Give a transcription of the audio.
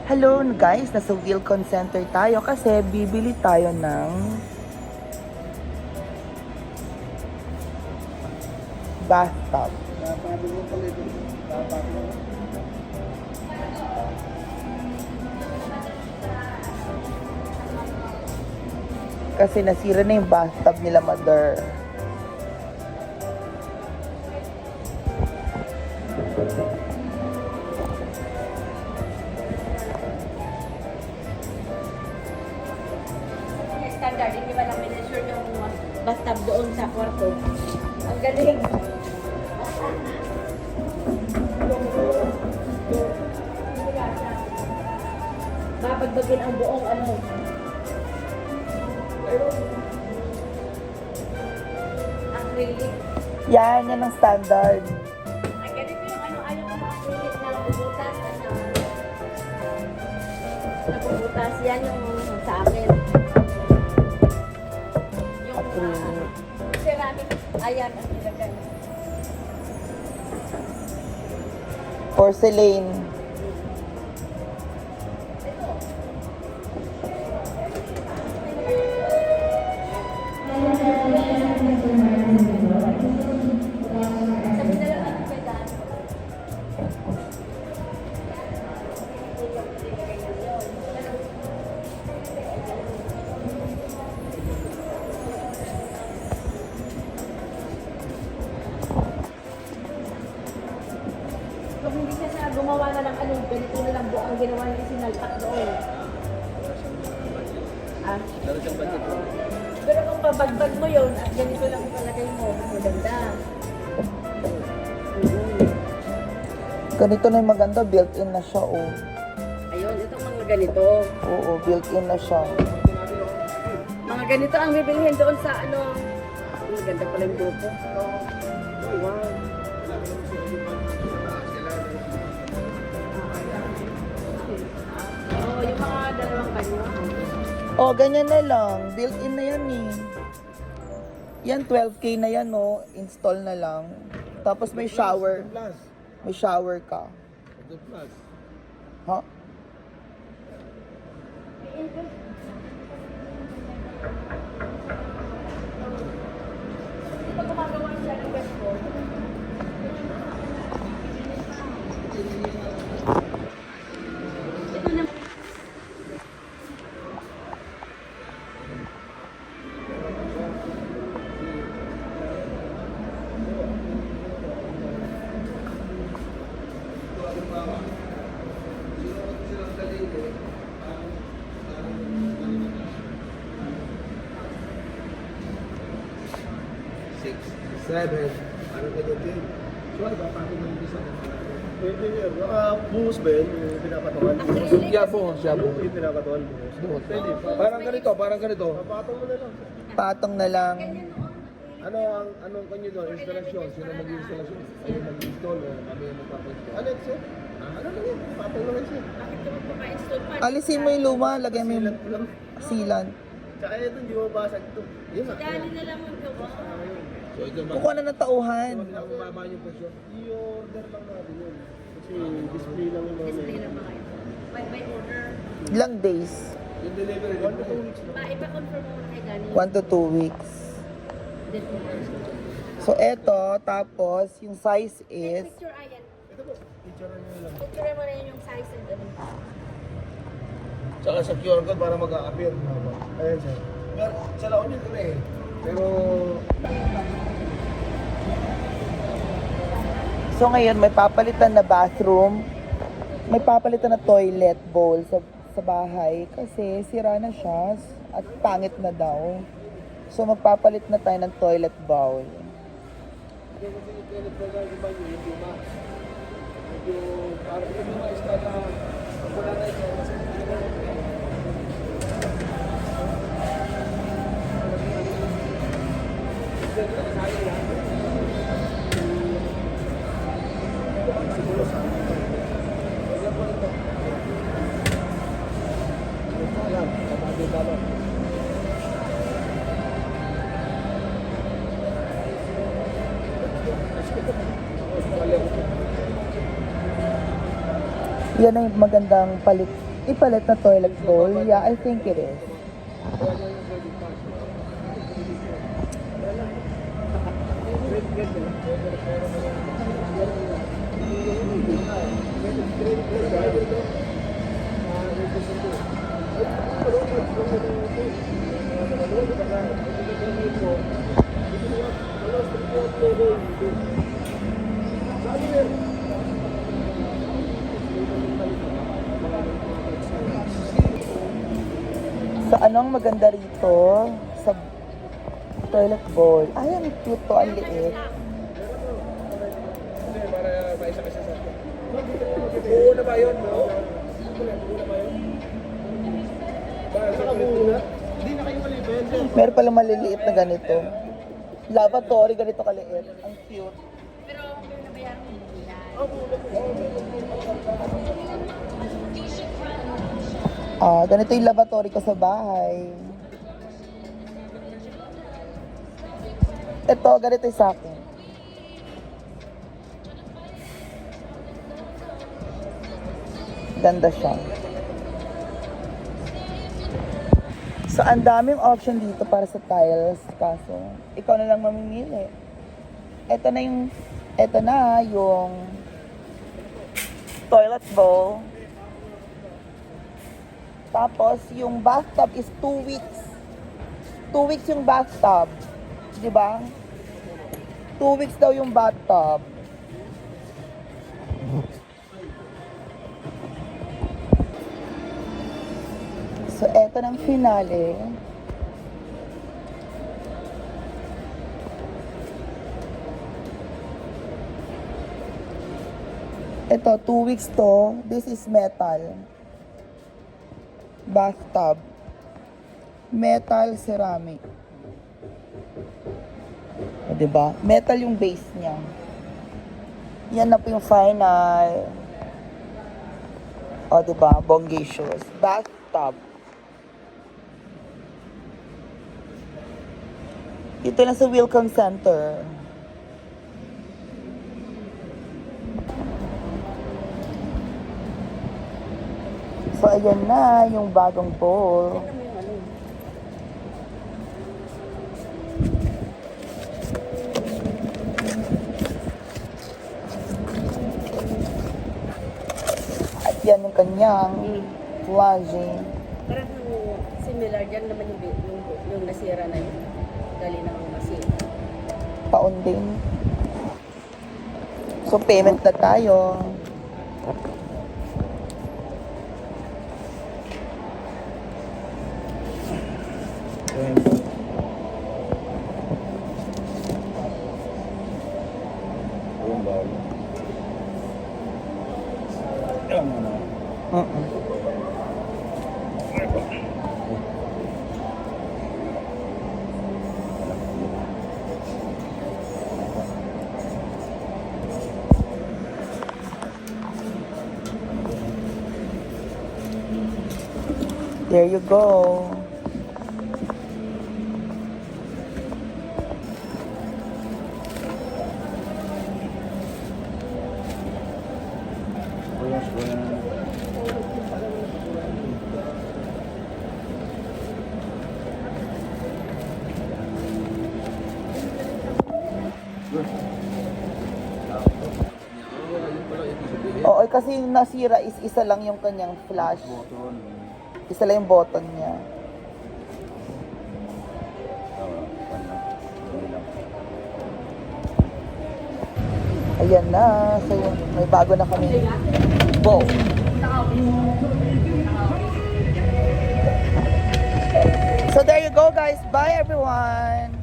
Hello guys, nasa Wilcon Center tayo kasi bibili tayo ng bathtub. Kasi nasira na yung bathtub nila, mother. Standard, hindi ba lang minisure yung bathtub doon sa kwarto? Ang galing! Babagbagin ang buong acrylic. Yan ang standard. Ang ganito yung ayaw ko acrylic na bubutas. Nabubutas, yan yung sa akin. Acrylic. Ceramic, ayan ang nilagay. Porcelain. Sabi na lang ang pedal. Kung hindi siya na gumawa na ng ganito na lang buong ginawa niya sinalpak doon. Ah? Pero kung pabagbag mo yun at ganito lang palagay mo, maganda. Ganito na yung maganda, built-in na siya, oh. Ayun, itong mga ganito. Oo, built-in na siya. Mga ganito ang bibilhin doon sa maganda pala yung grupo. Oh, wow. Oh, yung mga dalawang kanyo. Oh, ganyan na lang. Built-in na yan, eh. Yan, 12K na yan, oh. Install na lang. Tapos may shower. May shower ka. Ha? Hindi pa gumagawa siya ng best ko. Ito na. Six, seven, ano ka dyan? So, ano ba? Paano mo yung isa? Pwede niya. Buhos ba yun? Yung pinapatungan? Acrylic. buhos. Yung pinapatungan, buhos. Pwede. Parang ganito. Papatong mo na lang. Patong na lang. Anong kanyo doon? Instalasyon. Sino mag-instalasyon? Kayo mag-install o kami yung magpapa-install? Ano sir? Ano lang yun? Patong lang yun sir. Bakit ka magpapa-install pa? Alisin mo yung luma, lagay mo yung Silat lang. sealant. Tsaka yun, hindi mo basag ito. Yun na. Dali na lang ang gawa. So, ito ba? Kukuha na ng tauhan. Mababa yung presyo. I-order lang natin yun. Kasi display lang yung mga Display lang mga ito. By order. Ilang days? yung delivery, 1 to 2 weeks na. Ipa-confirm mo kay Gani. 1 to 2 weeks. So, eto, tapos, yung size is, Picture ayan. Ito po, picture nyo lang. Picture mo na yun yung size and Tsaka sa QR code para mag-a-appear. Ayan sir. Pero sa laon yun na eh. Pero so ngayon, may papalitan na bathroom, may papalitan na toilet bowl sa bahay kasi sira na siya at pangit na daw. So magpapalit na tayo ng toilet bowl. para yung mga istada, wala na ito. Yan ang magandang palit Ipalit na toilet bowl? Yeah, I think it is. So, anong maganda rito sa toilet bowl? Ay, ang cute to, ang liit. Para maisa-isa sa akin. Buo na ba yun, bro? Buo na ba yun? Nakabuo na? Hindi na kayo malibend. Meron palang maliliit na ganito. Lavatory, ganito kaliit. Ang cute. Pero, nabayaran mo muna. Ganito yung lavatory ko sa bahay. Ito, ganito yung sa akin. Ganda siya. So, ang daming option dito para sa tiles. Kaso, ikaw na lang mamimili. Ito na yung toilet bowl. Tapos, yung bathtub is 2 weeks. 2 weeks yung bathtub. Di ba? 2 weeks daw yung bathtub. So, eto ng finale. Ito, 2 weeks to. This is metal. Bathtub. Metal ceramic. O, diba? Metal yung base niya. Yan na po yung final. O, diba? Bongacious. Bathtub. Dito lang sa Welcome Center. So, ayan na yung bagong bowl. Tignan mo yung ano. At yan yung kanyang flashing. Parang similar dyan naman yung nasira na yun. Dali na ang masira. Taon din. So, payment na tayo. There you go. Oo, kasi yung nasira is isa lang yung kanyang flash. Isa lang yung button niya. Ayan na. So, may bago na kami. Bowl. So, there you go, guys. Bye, everyone.